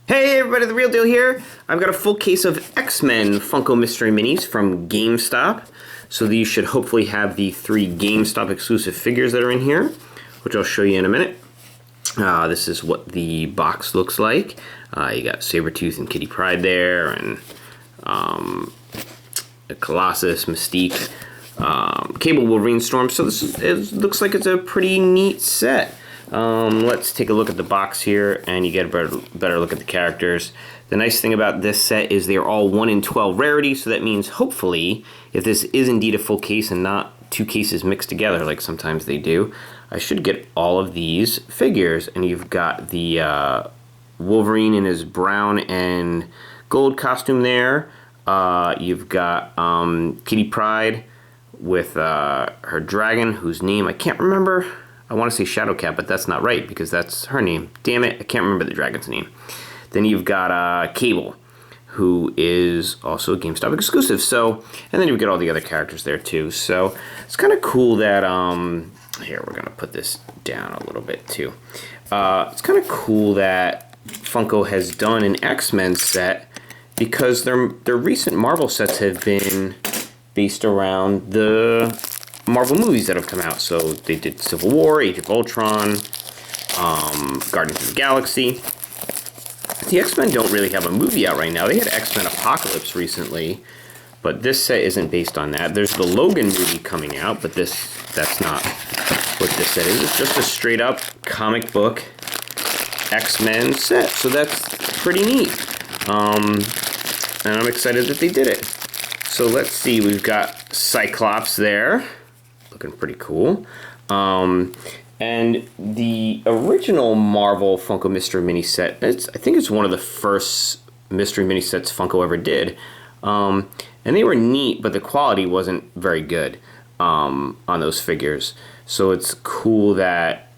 Hey everybody, The Real Deal here. I've got a full case of X-Men Funko Mystery Minis from Gamestop. So these should hopefully have the 3 Gamestop exclusive figures that are in here, which I'll show you in a minute. This is what the box looks like. You got Saber-Tooth and Pryde there, and Colossus, Mystique, Cable, Wolverine, Storm. So it looks like it's a pretty neat set. Let's take a look at the box here, and you get a better look at the characters. The nice thing about this set is they're all 1 in 12 rarity, so that means hopefully, if this is indeed a full case and not 2 cases mixed together like sometimes they do, I should get all of these figures. And you've got the Wolverine in his brown and gold costume there. You've got Kitty Pryde with her dragon, whose name I can't remember. I want to say Shadowcat, but that's not right because that's her name. Damn it, I can't remember the dragon's name. Then you've got Cable, who is also a GameStop exclusive. So, and then you've got all the other characters there too. So it's kind of cool that here, we're gonna put this down a little bit too. It's kind of cool that Funko has done an X-Men set because their recent Marvel sets have been based around the Marvel movies that have come out. So they did Civil War, Age of Ultron, Guardians of the Galaxy. The X-Men don't really have a movie out right now. They had X-Men Apocalypse recently, but this set isn't based on that. There's the Logan movie coming out, but that's not what this set is. It's just a straight up comic book X-Men set. So that's pretty neat. And I'm excited that they did it. So let's see, we've got Cyclops there. Looking pretty cool. And the original Marvel Funko Mystery Mini set, I think it's one of the first Mystery Mini sets Funko ever did. And they were neat, but the quality wasn't very good on those figures. So it's cool that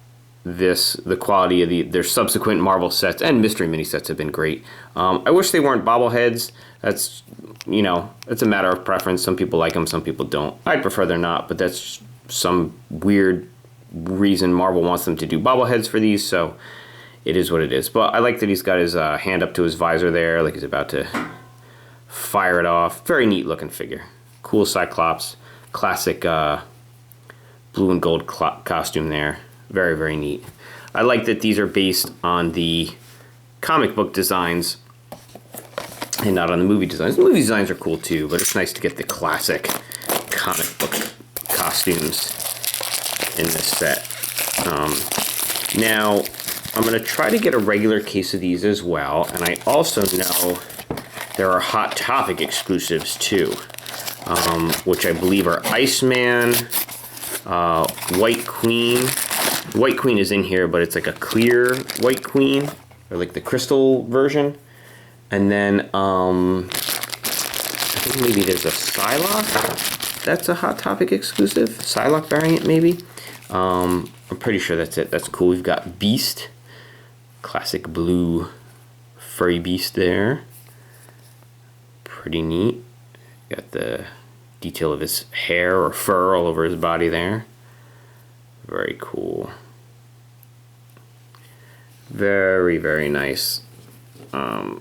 the quality of their subsequent Marvel sets and Mystery Mini sets have been great. I wish they weren't bobbleheads. That's, it's a matter of preference. Some people like them, some people don't. I'd prefer they're not, but that's some weird reason Marvel wants them to do bobbleheads for these, so it is what it is. But I like that he's got his hand up to his visor there, like he's about to fire it off. Very neat looking figure. Cool Cyclops. Classic blue and gold costume there. Very, very neat. I like that these are based on the comic book designs and not on the movie designs. The movie designs are cool too, but it's nice to get the classic comic book costumes in this set. Now, I'm going to try to get a regular case of these as well, and I also know there are Hot Topic exclusives too, which I believe are Iceman, White Queen. White Queen is in here, but it's like a clear White Queen, or like the crystal version. And then, I think maybe there's a Psylocke. That's a Hot Topic exclusive. Psylocke variant, maybe. I'm pretty sure that's it. That's cool. We've got Beast. Classic blue furry Beast there. Pretty neat. Got the detail of his hair or fur all over his body there. Very cool. Very, very nice. And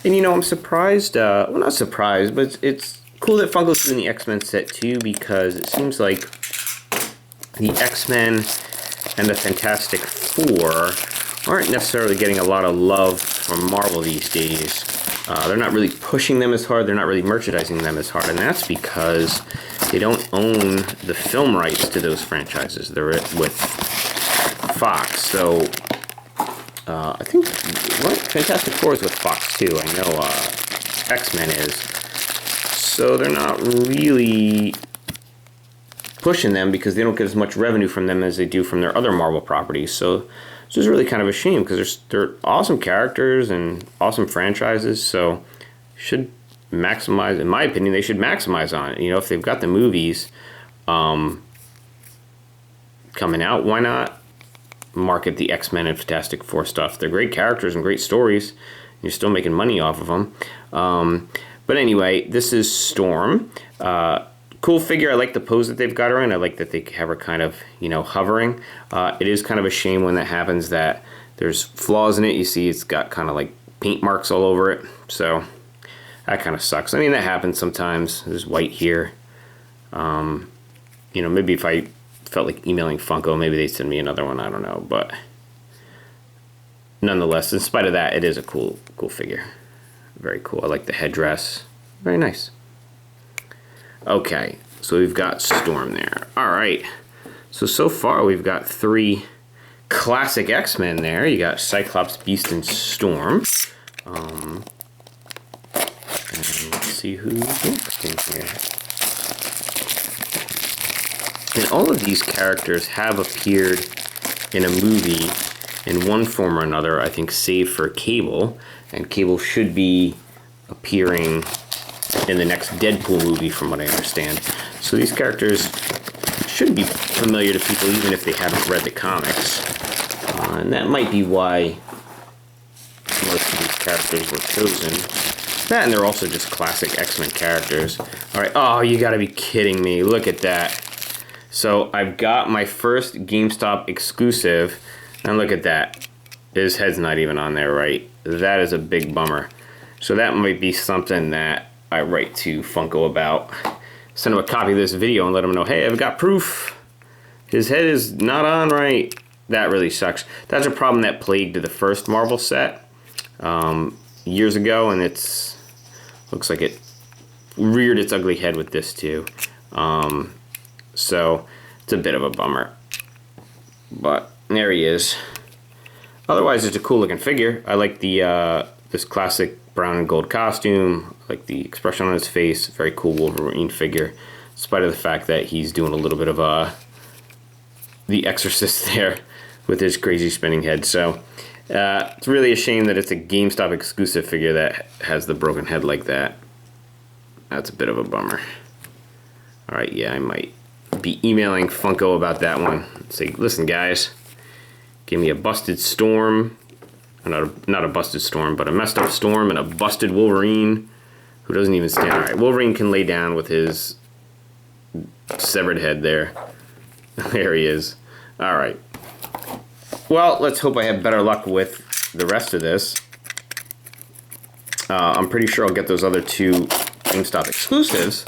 I'm surprised, well, not surprised, but it's cool that Funko's doing the X-Men set too, because it seems like the X-Men and the Fantastic Four aren't necessarily getting a lot of love from Marvel these days. They're not really pushing them as hard, they're not really merchandising them as hard, and that's because they don't own the film rights to those franchises. They're with Fox, so I think Fantastic Four is with Fox too. I know X-Men is. So they're not really pushing them because they don't get as much revenue from them as they do from their other Marvel properties. So it's just really kind of a shame because they're awesome characters and awesome franchises. So should maximize, in my opinion, they should maximize on it. If they've got the movies coming out, why not market the X-Men and Fantastic Four stuff? They're great characters and great stories. You're still making money off of them. But anyway, this is Storm. Cool figure. I like the pose that they've got her in. I like that they have her kind of, hovering. It is kind of a shame when that happens that There's flaws in it. You see it's got kind of like paint marks all over it. So that kind of sucks. I mean, that happens sometimes. There's white here. You know, maybe if I felt like emailing Funko, maybe they'd send me another one. I don't know. But nonetheless, in spite of that, it is a cool figure. Very cool. I like the headdress. Very nice. Okay, so we've got Storm there. All right. So far we've got 3 classic X-Men there. You got Cyclops, Beast, and Storm. And let's see who's next in here. And all of these characters have appeared in a movie in one form or another, I think, save for Cable. And Cable should be appearing in the next Deadpool movie, from what I understand. So these characters should be familiar to people, even if they haven't read the comics. And that might be why most of these characters were chosen. That, and they're also just classic X-Men characters. Alright, oh, you gotta be kidding me. Look at that. So I've got my first GameStop exclusive, and look at that. His head's not even on there, right? That is a big bummer. So that might be something that I write to Funko about. Send him a copy of this video and let him know, hey, I've got proof. His head is not on right. That really sucks. That's a problem that plagued the first Marvel set years ago, and looks like it reared its ugly head with this too. So it's a bit of a bummer. But there he is. Otherwise, it's a cool looking figure. I like the this classic brown and gold costume. I like the expression on his face. Very cool Wolverine figure, in spite of the fact that he's doing a little bit of the Exorcist there with his crazy spinning head. So it's really a shame that it's a GameStop exclusive figure that has the broken head like that. That's a bit of a bummer. All right, yeah, I might be emailing Funko about that one. Say, listen, guys, give me a busted Storm. Not a busted Storm, but a messed up Storm and a busted Wolverine who doesn't even stand. All right, Wolverine can lay down with his severed head there. There he is. All right. Well, let's hope I have better luck with the rest of this. I'm pretty sure I'll get those other 2 GameStop exclusives,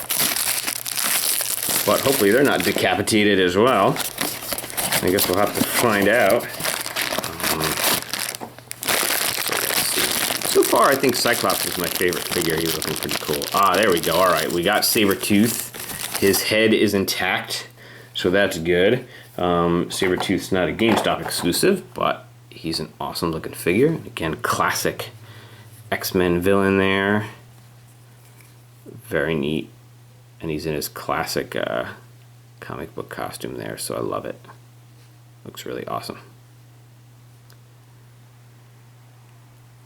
but hopefully they're not decapitated as well. I guess we'll have to find out. So far, I think Cyclops is my favorite figure. He's looking pretty cool. Ah, there we go. All right, we got Saber-Tooth. His head is intact, so that's good. Saber-Tooth's not a GameStop exclusive, but he's an awesome looking figure. Again, classic X-Men villain there. Very neat. And he's in his classic comic book costume there, so I love it. Looks really awesome.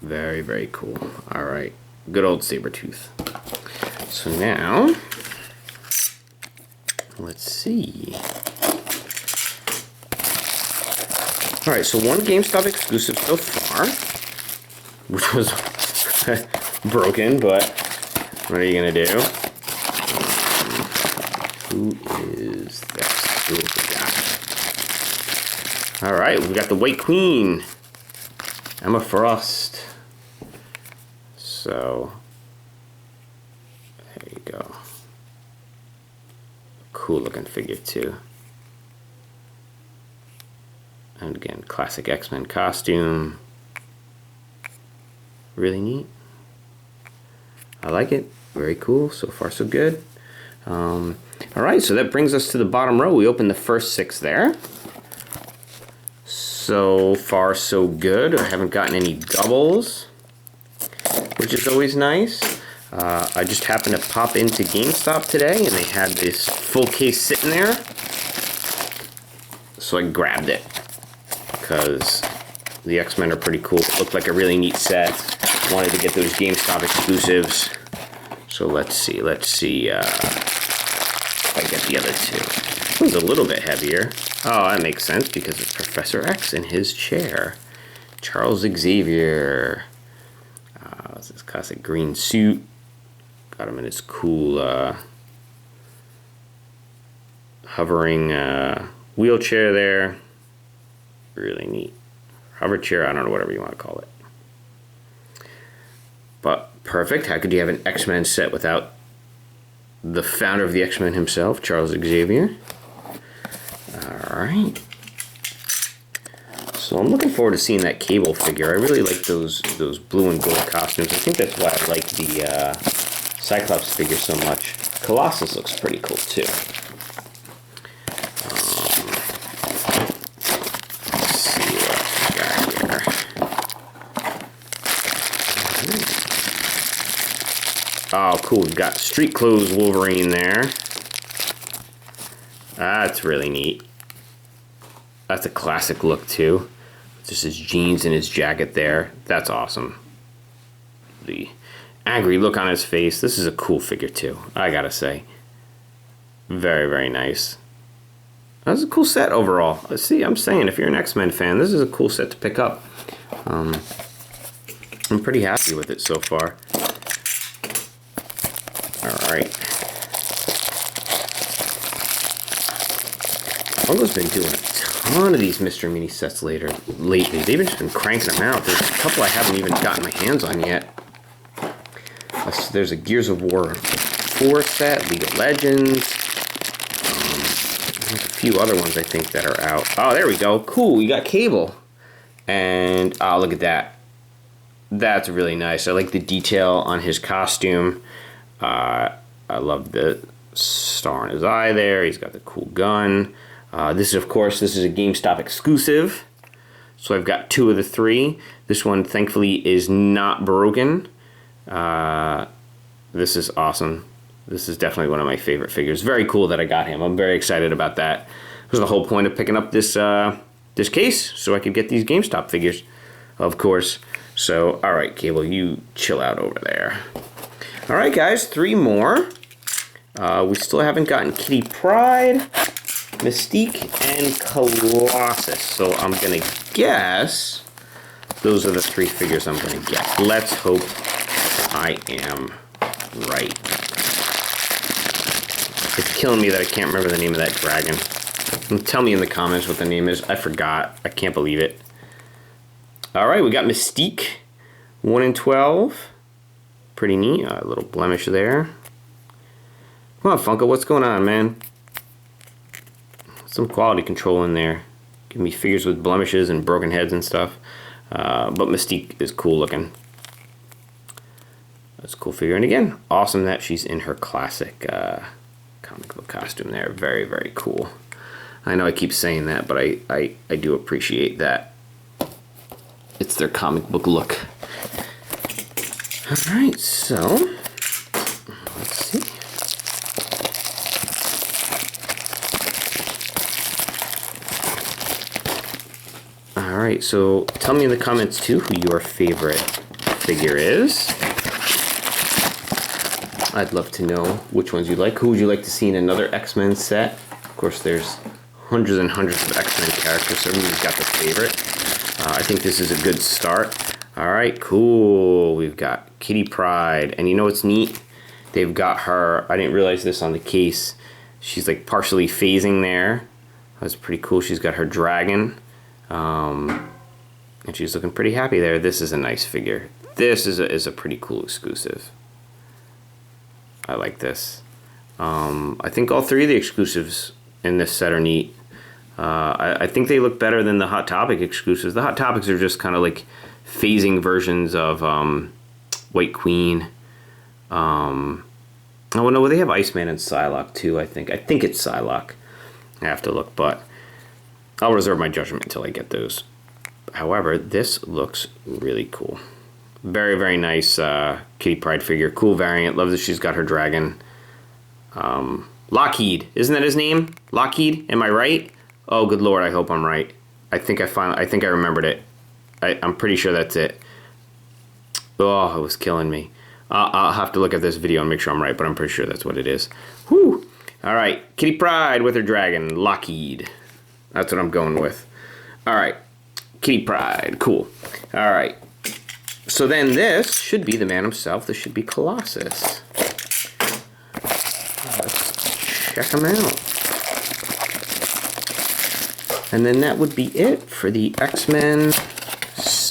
Very, very cool. All right. Good old Saber-Tooth. So now, let's see. All right, so one GameStop exclusive so far, which was broken, but what are you gonna do? Who is this? Who have we got? All right, we got the White Queen, Emma Frost. So there you go. Cool looking figure too. And again, classic X-Men costume. Really neat. I like it. Very cool. So far, so good. All right, so that brings us to the bottom row. We opened the first 6 there. So far, so good. I haven't gotten any doubles, which is always nice. I just happened to pop into GameStop today, and they had this full case sitting there. So I grabbed it, because the X-Men are pretty cool. It looked like a really neat set. Wanted to get those GameStop exclusives. So let's see if I get the other 2. This one's a little bit heavier. Oh, that makes sense because it's Professor X in his chair. Charles Xavier. This is classic green suit. Got him in his cool hovering wheelchair there. Really neat. hover chair, I don't know, whatever you want to call it. But perfect. How could you have an X-Men set without the founder of the X-Men himself, Charles Xavier? Alright. So I'm looking forward to seeing that Cable figure. I really like those blue and gold costumes. I think that's why I like the Cyclops figure so much. Colossus looks pretty cool too. Let's see what we got here. Oh, cool. We've got street clothes Wolverine there. That's really neat. That's a classic look too. Just his jeans and his jacket there. That's awesome. The angry look on his face. This is a cool figure too, I gotta say. Very, very nice. That's a cool set overall. See, I'm saying, if you're an X-Men fan, this is a cool set to pick up. I'm pretty happy with it so far. Alright. Funko's been doing a ton of these Mystery Mini sets lately. They've just been cranking them out. There's a couple I haven't even gotten my hands on yet. There's a Gears of War 4 set, League of Legends. There's a few other ones I think that are out. Oh, there we go. Cool, we got Cable. And, oh, look at that. That's really nice. I like the detail on his costume. I love the star in his eye there. He's got the cool gun. This is, of course, this is a GameStop exclusive. So I've got 2 of the 3. This one, thankfully, is not broken. This is awesome. This is definitely one of my favorite figures. Very cool that I got him. I'm very excited about that. This was the whole point of picking up this this case, so I could get these GameStop figures, of course. So, all right, Cable, you chill out over there. All right, guys, 3 more. We still haven't gotten Kitty Pryde, Mystique, and Colossus. So I'm gonna guess those are the 3 figures I'm gonna get. Let's hope I am right. It's killing me that I can't remember the name of that dragon. Tell me in the comments what the name is. I forgot. I can't believe it. All right, we got Mystique, 1 in 12. Pretty neat. A little blemish there. Come on, Funko, what's going on, man? Some quality control in there. Give me figures with blemishes and broken heads and stuff. But Mystique is cool looking. That's a cool figure. And again, awesome that she's in her classic comic book costume there. Very, very cool. I know I keep saying that, but I do appreciate that. It's their comic book look. Alright, so let's see. Alright, so tell me in the comments too who your favorite figure is. I'd love to know which ones you like. Who would you like to see in another X-Men set? Of course, there's hundreds and hundreds of X-Men characters, so everybody's got their favorite. I think this is a good start. Alright, cool. We've got Kitty Pryde. And you know what's neat? They've got her, I didn't realize this on the case, she's like partially phasing there. That's pretty cool. She's got her dragon. And she's looking pretty happy there. This is a nice figure. This is a pretty cool exclusive. I like this. I think all 3 of the exclusives in this set are neat. I think they look better than the Hot Topic exclusives. The Hot Topics are just kind of like phasing versions of White Queen. Oh no, they have Iceman and Psylocke too, I think. I think it's Psylocke. I have to look, but I'll reserve my judgment until I get those. However, this looks really cool. Very, very nice Kitty Pryde figure. Cool variant. Love that she's got her dragon. Lockheed. Isn't that his name? Lockheed? Am I right? Oh, good lord. I hope I'm right. I think I remembered it. I'm pretty sure that's it. Oh, it was killing me. I'll have to look at this video and make sure I'm right, but I'm pretty sure that's what it is. Whew. All right. Kitty Pryde with her dragon. Lockheed. That's what I'm going with. All right. Kitty Pryde. Cool. All right. So then this should be the man himself. This should be Colossus. Let's check him out. And then that would be it for the X-Men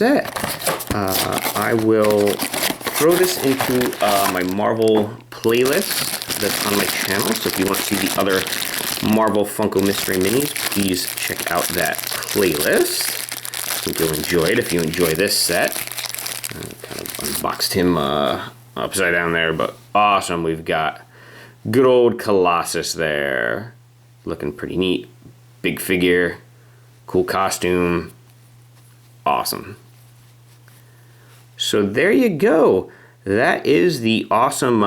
set. I will throw this into my Marvel playlist that's on my channel. So if you want to see the other Marvel Funko Mystery Minis, please check out that playlist. I think you'll enjoy it if you enjoy this set. Kind of unboxed him upside down there, but awesome. We've got good old Colossus there. Looking pretty neat. Big figure, cool costume, awesome. So there you go. That is the awesome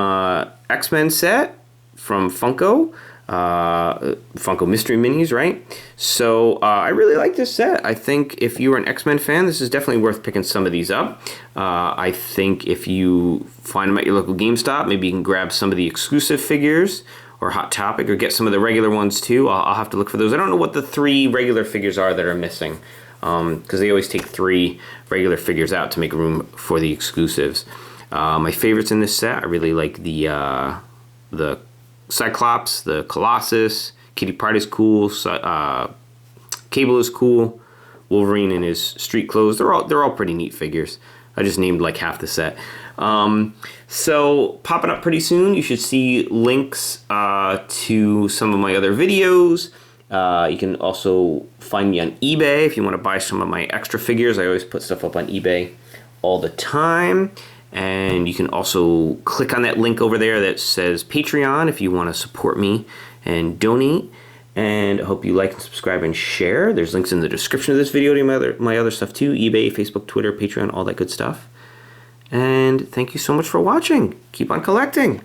X-Men set from Funko. Funko Mystery Minis, right? So I really like this set. I think if you are an X-Men fan, this is definitely worth picking some of these up. I think if you find them at your local GameStop, maybe you can grab some of the exclusive figures or Hot Topic, or get some of the regular ones too. I'll have to look for those. I don't know what the 3 regular figures are that are missing, because they always take 3 regular figures out to make room for the exclusives. My favorites in this set, I really like the Cyclops, the Colossus, Kitty Pryde is cool, Cable is cool, Wolverine in his street clothes. They're all pretty neat figures. I just named like half the set. So popping up pretty soon, you should see links to some of my other videos. You can also find me on eBay if you want to buy some of my extra figures. I always put stuff up on eBay all the time. And you can also click on that link over there that says Patreon if you want to support me and donate. And I hope you like and subscribe and share. There's links in the description of this video to my other stuff too. eBay, Facebook, Twitter, Patreon, all that good stuff. And thank you so much for watching. Keep on collecting.